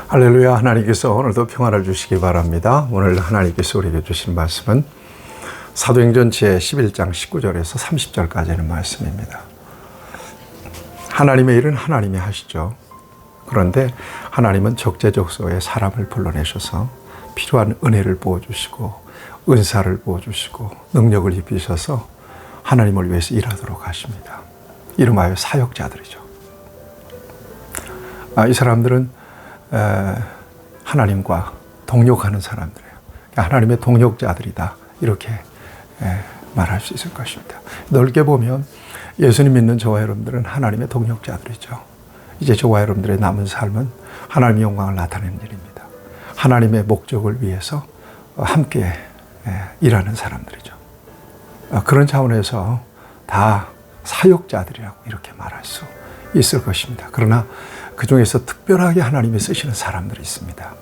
할렐루야. 하나님께서 오늘도 평안을 주시기 바랍니다. 오늘 하나님께서 우리에게 주신 말씀은 사도행전 제11장 19절에서 30절까지는 말씀입니다. 하나님의 일은 하나님이 하시죠. 그런데 하나님은 적재적소에 사람을 불러내셔서 필요한 은혜를 부어주시고 은사를 부어주시고 능력을 입히셔서 하나님을 위해서 일하도록 하십니다. 이름하여 사역자들이죠. 이 사람들은 하나님과 동역하는 사람들이에요. 하나님의 동역자들이다. 이렇게 말할 수 있을 것입니다. 넓게 보면 예수님 믿는 저와 여러분들은 하나님의 동역자들이죠. 이제 저와 여러분들의 남은 삶은 하나님의 영광을 나타내는 일입니다. 하나님의 목적을 위해서 함께 일하는 사람들이죠. 그런 차원에서 다 사역자들이라고 이렇게 말할 수 있을 것입니다. 그러나 그 중에서 특별하게 하나님이 쓰시는 사람들이 있습니다.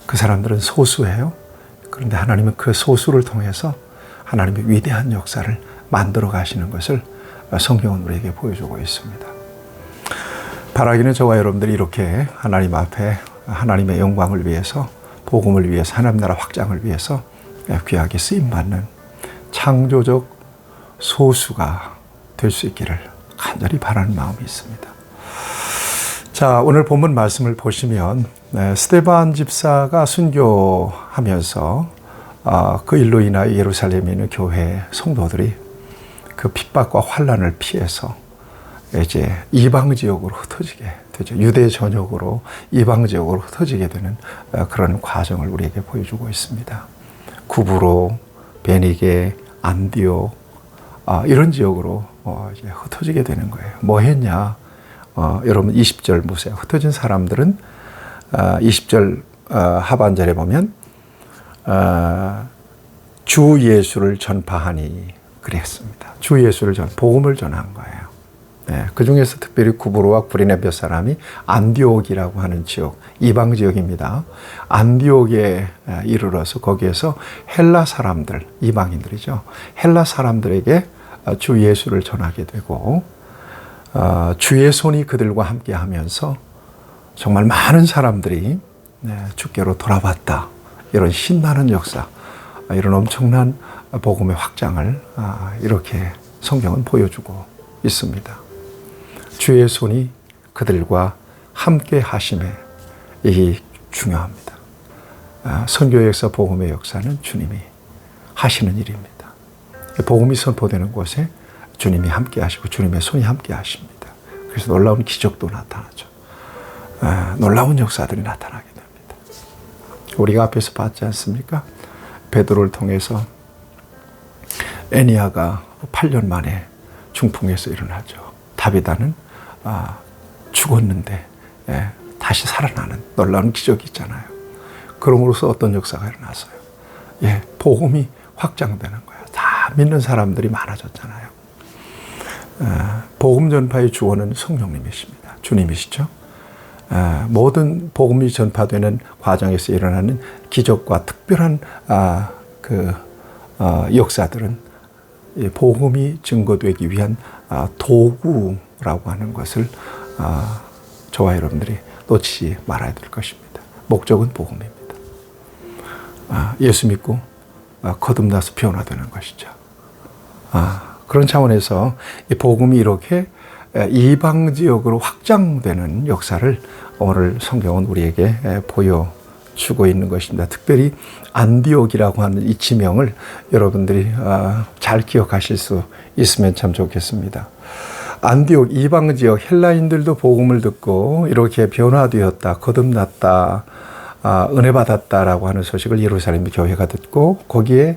그 사람들은 소수예요. 그런데 하나님은 그 소수를 통해서 하나님의 위대한 역사를 만들어 가시는 것을 성경은 우리에게 보여주고 있습니다. 바라기는 저와 여러분들이 이렇게 하나님 앞에 하나님의 영광을 위해서, 복음을 위해서, 하나님 나라 확장을 위해서 귀하게 쓰임받는 창조적 소수가 될 수 있기를 간절히 바라는 마음이 있습니다. 자, 오늘 본문 말씀을 보시면 스데반 집사가 순교하면서 그 일로 인하여 예루살렘에 있는 교회 성도들이 그 핍박과 환난을 피해서 이제 이방 지역으로 흩어지게 되죠. 유대 전역으로 이방 지역으로 흩어지게 되는 그런 과정을 우리에게 보여주고 있습니다. 구브로, 베니게, 안디옥 이런 지역으로 이제 흩어지게 되는 거예요. 뭐 했냐? 여러분 20절 보세요. 흩어진 사람들은 20절 하반절에 보면 주 예수를 전파하니 그랬습니다. 주 예수를 복음을 전한 거예요. 그 중에서 특별히 구브로와 구레네 몇 사람이 안디옥이라고 하는 지역, 이방 지역입니다. 안디옥에 이르러서 거기에서 헬라 사람들, 이방인들이죠. 헬라 사람들에게 주 예수를 전하게 되고 주의 손이 그들과 함께 하면서 정말 많은 사람들이 주께로 돌아왔다. 이런 신나는 역사, 이런 엄청난 복음의 확장을 이렇게 성경은 보여주고 있습니다. 주의 손이 그들과 함께 하심에 이게 중요합니다. 선교의 역사, 복음의 역사는 주님이 하시는 일입니다. 복음이 선포되는 곳에 주님이 함께 하시고 주님의 손이 함께 하십니다. 그래서 놀라운 기적도 나타나죠. 놀라운 역사들이 나타나게 됩니다. 우리가 앞에서 봤지 않습니까? 베드로를 통해서 애니아가 8년 만에 중풍에서 일어나죠. 다비다는 죽었는데 다시 살아나는 놀라운 기적이 있잖아요. 그럼으로써 어떤 역사가 일어났어요? 복음이 확장되는 거예요. 다 믿는 사람들이 많아졌잖아요. 복음 전파의 주원은 성령님이십니다. 주님이시죠. 모든 복음이 전파되는 과정에서 일어나는 기적과 특별한 역사들은 복음이 증거되기 위한 도구라고 하는 것을 저와 여러분들이 놓치지 말아야 될 것입니다. 목적은 복음입니다. 예수 믿고 거듭나서 변화되는 것이죠. 그런 차원에서 이 복음이 이렇게 이방 지역으로 확장되는 역사를 오늘 성경은 우리에게 보여주고 있는 것입니다. 특별히 안디옥이라고 하는 이 지명을 여러분들이 잘 기억하실 수 있으면 참 좋겠습니다. 안디옥 이방 지역 헬라인들도 복음을 듣고 이렇게 변화되었다, 거듭났다, 은혜 받았다라고 하는 소식을 예루살렘 교회가 듣고 거기에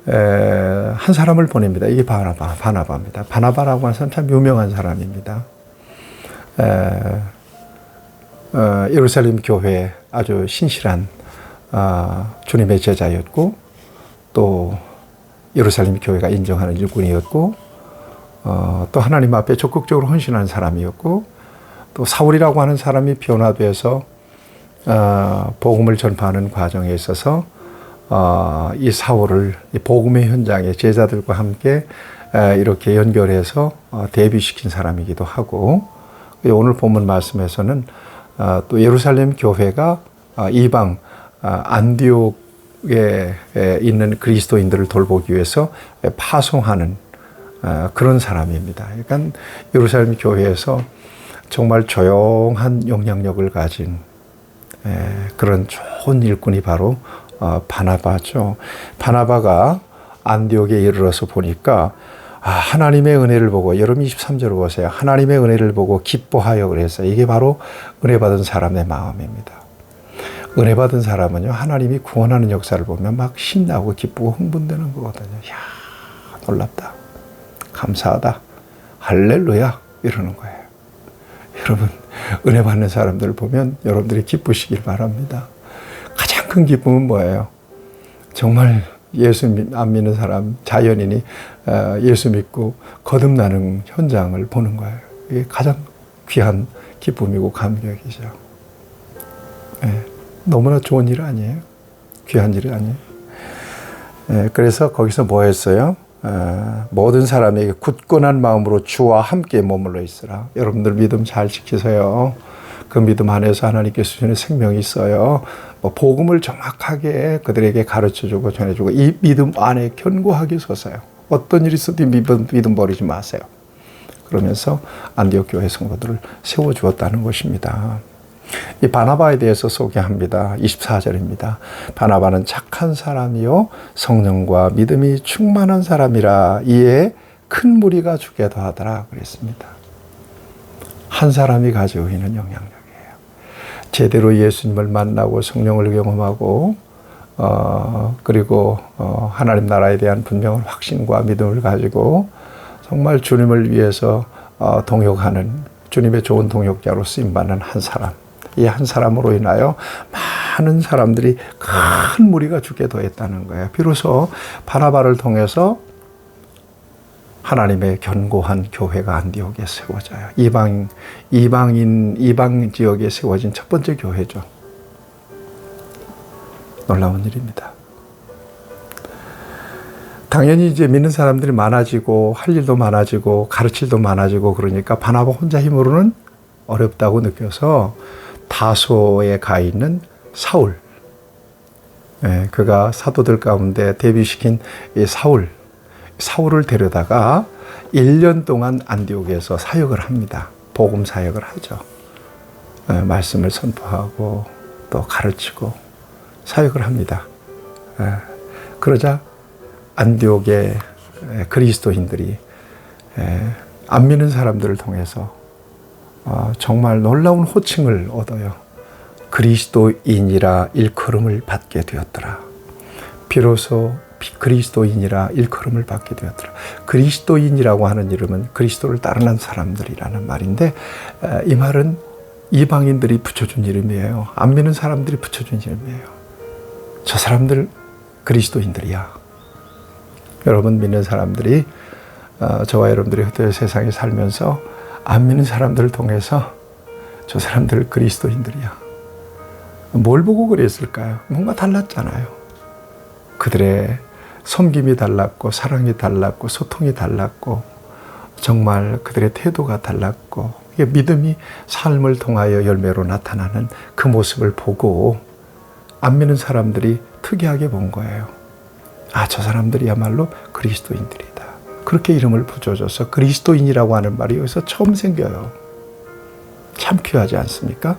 한 사람을 보냅니다. 이게 바나바입니다. 바나바라고 하는 사람 참 유명한 사람입니다. 예루살렘 교회에 아주 신실한 주님의 제자였고 또 예루살렘 교회가 인정하는 일꾼이었고 또 하나님 앞에 적극적으로 헌신한 사람이었고 또 사울이라고 하는 사람이 변화돼서 복음을 전파하는 과정에 있어서 이 사울을 복음의 현장에 제자들과 함께 이렇게 연결해서 대비시킨 사람이기도 하고 오늘 본문 말씀에서는 또 예루살렘 교회가 이방 안디옥에 있는 그리스도인들을 돌보기 위해서 파송하는 그런 사람입니다. 그러니까 예루살렘 교회에서 정말 조용한 영향력을 가진 그런 좋은 일꾼이 바로 바나바죠. 바나바가 안디옥에 이르러서 보니까 하나님의 은혜를 보고, 여러분 23절을 보세요. 하나님의 은혜를 보고 기뻐하여 그랬어요. 이게 바로 은혜 받은 사람의 마음입니다. 은혜 받은 사람은요, 하나님이 구원하는 역사를 보면 막 신나고 기쁘고 흥분되는 거거든요. 이야, 놀랍다. 감사하다. 할렐루야. 이러는 거예요. 여러분, 은혜 받는 사람들을 보면 여러분들이 기쁘시길 바랍니다. 가장 큰 기쁨은 뭐예요? 정말 예수 안 믿는 사람, 자연인이 예수 믿고 거듭나는 현장을 보는 거예요. 이게 가장 귀한 기쁨이고 감격이죠. 너무나 좋은 일 아니에요? 귀한 일이 아니에요? 그래서 거기서 뭐 했어요? 모든 사람에게 굳건한 마음으로 주와 함께 머물러 있으라. 여러분들 믿음 잘 지키세요. 그 믿음 안에서 하나님께서 주시는 생명이 있어요. 복음을 정확하게 그들에게 가르쳐주고 전해주고, 이 믿음 안에 견고하게 서세요. 어떤 일이 있어도 믿음 버리지 마세요. 그러면서 안디옥 교회 성도들을 세워주었다는 것입니다. 이 바나바에 대해서 소개합니다. 24절입니다. 바나바는 착한 사람이요 성령과 믿음이 충만한 사람이라 이에 큰 무리가 주게도 하더라 그랬습니다. 한 사람이 가지고 있는 영향력이에요. 제대로 예수님을 만나고 성령을 경험하고 그리고 하나님 나라에 대한 분명한 확신과 믿음을 가지고 정말 주님을 위해서 동역하는, 주님의 좋은 동역자로 쓰임받는 한 사람, 이 한 사람으로 인하여 많은 사람들이 큰 무리가 주게 되었다는 거예요. 비로소 바나바를 통해서 하나님의 견고한 교회가 안디옥에 세워져요. 이방 지역에 세워진 첫 번째 교회죠. 놀라운 일입니다. 당연히 이제 믿는 사람들이 많아지고 할 일도 많아지고 가르칠 일도 많아지고 그러니까 바나바 혼자 힘으로는 어렵다고 느껴서 다소에 가 있는 사울, 그가 사도들 가운데 데뷔시킨 이 사울을 데려다가 1년 동안 안디옥에서 사역을 합니다. 복음 사역을 하죠. 말씀을 선포하고 또 가르치고 사역을 합니다. 그러자 안디옥의 그리스도인들이 안 믿는 사람들을 통해서 정말 놀라운 호칭을 얻어요. 그리스도인이라 일컬음을 받게 되었더라. 비로소 그리스도인이라 일컬음을 받게 되었더라. 그리스도인이라고 하는 이름은 그리스도를 따르는 사람들이라는 말인데, 이 말은 이방인들이 붙여준 이름이에요. 안 믿는 사람들이 붙여준 이름이에요. 저 사람들 그리스도인들이야. 여러분 믿는 사람들이, 저와 여러분들이 흩어져 세상에 살면서 안 믿는 사람들을 통해서 저 사람들 그리스도인들이야. 뭘 보고 그랬을까요? 뭔가 달랐잖아요. 그들의 섬김이 달랐고 사랑이 달랐고 소통이 달랐고 정말 그들의 태도가 달랐고, 이게 믿음이 삶을 통하여 열매로 나타나는 그 모습을 보고 안 믿는 사람들이 특이하게 본 거예요. 저 사람들이야말로 그리스도인들이다. 그렇게 이름을 붙여줘서 그리스도인이라고 하는 말이 여기서 처음 생겨요. 참 귀하지 않습니까?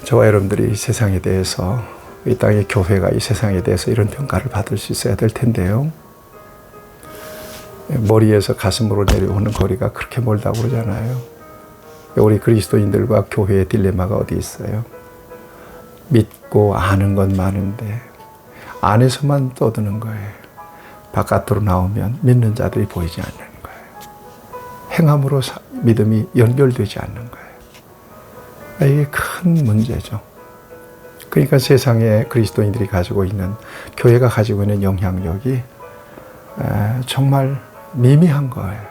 저와 여러분들이 이 세상에 대해서, 이 땅의 교회가 이 세상에 대해서 이런 평가를 받을 수 있어야 될 텐데요. 머리에서 가슴으로 내려오는 거리가 그렇게 멀다고 그러잖아요. 우리 그리스도인들과 교회의 딜레마가 어디 있어요? 믿고 아는 건 많은데 안에서만 떠드는 거예요. 바깥으로 나오면 믿는 자들이 보이지 않는 거예요. 행함으로 믿음이 연결되지 않는 거예요. 이게 큰 문제죠. 그러니까 세상에 그리스도인들이 가지고 있는, 교회가 가지고 있는 영향력이 정말 미미한 거예요.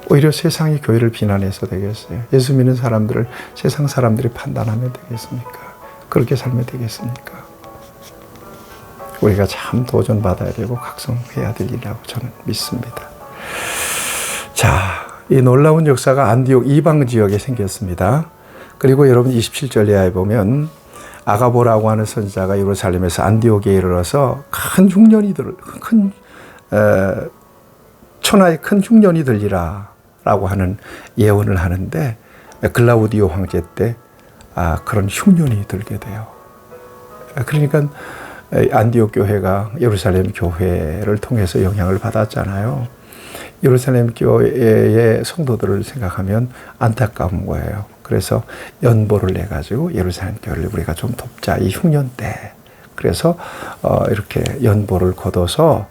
오히려 세상이 교회를 비난해서 되겠어요? 예수 믿는 사람들을 세상 사람들이 판단하면 되겠습니까? 그렇게 살면 되겠습니까? 우리가 참 도전받아야 되고 각성해야 될 일이라고 저는 믿습니다. 자, 이 놀라운 역사가 안디옥 이방 지역에 생겼습니다. 그리고 여러분 27절 이하에 보면 아가보라고 하는 선지자가 예루살렘에서 안디옥에 이르러서 큰 흉년이 천하에 큰 흉년이 들리라 라고 하는 예언을 하는데 글라우디오 황제 때 그런 흉년이 들게 돼요. 그러니까 안디옥 교회가 예루살렘 교회를 통해서 영향을 받았잖아요. 예루살렘 교회의 성도들을 생각하면 안타까운 거예요. 그래서 연보를 내가지고 예루살렘 교회를 우리가 좀 돕자, 이 흉년 때. 그래서 이렇게 연보를 거둬서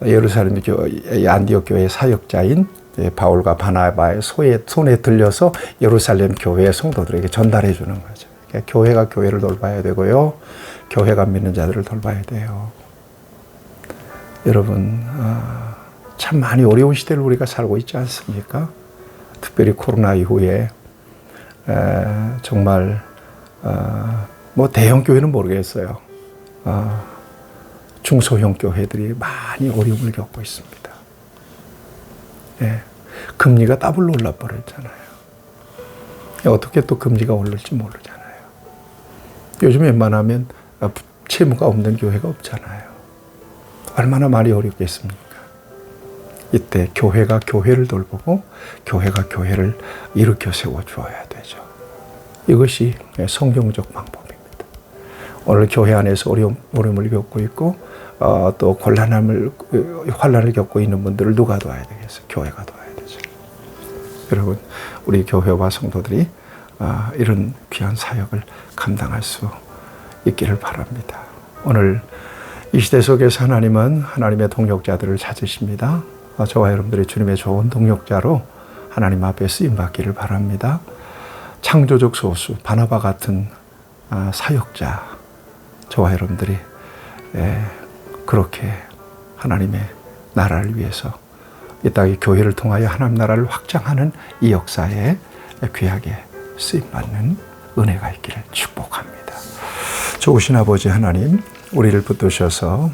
예루살렘 교회, 안디옥 교회의 사역자인 바울과 바나바의 손에 들려서 예루살렘 교회의 성도들에게 전달해 주는 거죠. 그러니까 교회가 교회를 돌봐야 되고요. 교회가 믿는 자들을 돌봐야 돼요. 여러분, 참 많이 어려운 시대를 우리가 살고 있지 않습니까? 특별히 코로나 이후에 정말 뭐 대형 교회는 모르겠어요. 중소형 교회들이 많이 어려움을 겪고 있습니다. 예, 금리가 더블로 올라버렸잖아요. 어떻게 또 금리가 오를지 모르잖아요. 요즘 웬만하면 채무가 없는 교회가 없잖아요. 얼마나 많이 어렵겠습니까? 이때 교회가 교회를 돌보고 교회가 교회를 일으켜 세워주어야 되죠. 이것이 성경적 방법입니다. 오늘 교회 안에서 어려움을 겪고 있고 또 환난을 겪고 있는 분들을 누가 도와야 되겠어요? 교회가 도와야 되죠. 여러분, 우리 교회와 성도들이 이런 귀한 사역을 감당할 수 있기를 바랍니다. 오늘 이 시대 속에서 하나님은 하나님의 동역자들을 찾으십니다. 저와 여러분들이 주님의 좋은 동역자로 하나님 앞에 쓰임받기를 바랍니다. 창조적 소수, 바나바 같은 사역자, 저와 여러분들이 그렇게 하나님의 나라를 위해서 이 땅의 교회를 통하여 하나님 나라를 확장하는 이 역사에 귀하게 쓰임받는 은혜가 있기를 축복합니다. 좋으신 아버지 하나님, 우리를 붙드셔서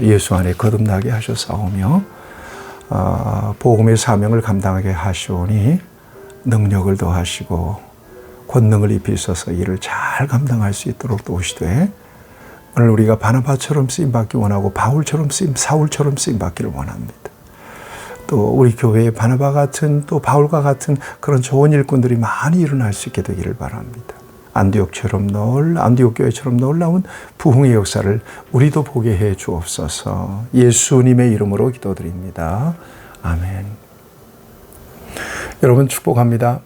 예수 안에 거듭나게 하셨사오며 복음의 사명을 감당하게 하시오니 능력을 더하시고 권능을 입히셔서 이를 잘 감당할 수 있도록 도우시되 오늘 우리가 바나바처럼 쓰임받기 원하고 사울처럼 쓰임받기를 원합니다. 또 우리 교회에 바나바 같은 또 바울과 같은 그런 좋은 일꾼들이 많이 일어날 수 있게 되기를 바랍니다. 안디옥 교회처럼 놀라운 부흥의 역사를 우리도 보게 해 주옵소서. 예수님의 이름으로 기도드립니다. 아멘. 여러분 축복합니다.